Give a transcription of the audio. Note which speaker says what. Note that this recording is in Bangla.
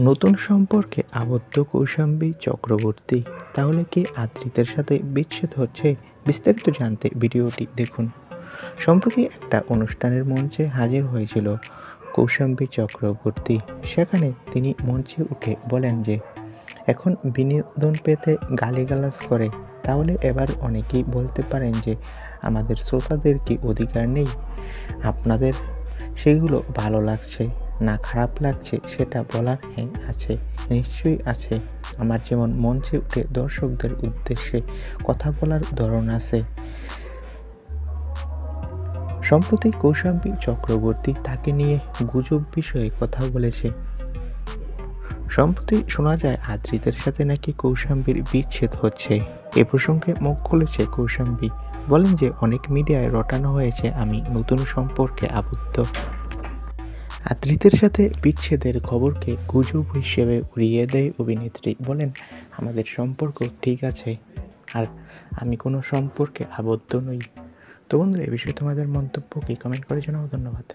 Speaker 1: নতুন সম্পর্কে আবদ্ধ কৌশাম্বী চক্রবর্তী, তাহলে কি আদ্রিতের সাথে বিচ্ছেদ হচ্ছে? বিস্তারিত জানতে ভিডিওটি দেখুন। সম্প্রতি একটা অনুষ্ঠানের মঞ্চে হাজির হয়েছিল কৌশাম্বী চক্রবর্তী। সেখানে তিনি মঞ্চে উঠে বলেন যে এখন বিনোদন পেতে গালিগালাজ করে, তাহলে এবার অনেকেই বলতে পারেন যে আমাদের শ্রোতাদের কি অধিকার নেই? আপনাদের সেগুলো ভালো লাগছে না খারাপ লাগছে সেটা বলার? হ্যাঁ আছে, নিশ্চয়ই আছে। আমার যেমন মঞ্চে উঠে দর্শকদের উদ্দেশ্যে কথা বলার ধরন আছে। সম্প্রতি কৌশাম্বী চক্রবর্তী তাকে নিয়ে গুজব বিষয়ে কথা বলেছে। সম্প্রতি শোনা যায় আদ্রিতের সাথে নাকি কৌশাম্বীর বিচ্ছেদ হচ্ছে। এ প্রসঙ্গে মুখ খুলেছে কৌশাম্বী, বলেন যে অনেক মিডিয়ায় রটানো হয়েছে আমি নতুন সম্পর্কে আবদ্ধ। আদ্রিতের সাথে বিচ্ছেদের খবরকে গুজব হিসেবে উড়িয়ে দেয় অভিনেত্রী, বলেন আমাদের সম্পর্ক ঠিক আছে আর আমি কোনো সম্পর্কে আবদ্ধ নই। তো বন্ধুরা, এই বিষয়ে তোমাদের মন্তব্য কি কমেন্ট করে জানাও। ধন্যবাদ।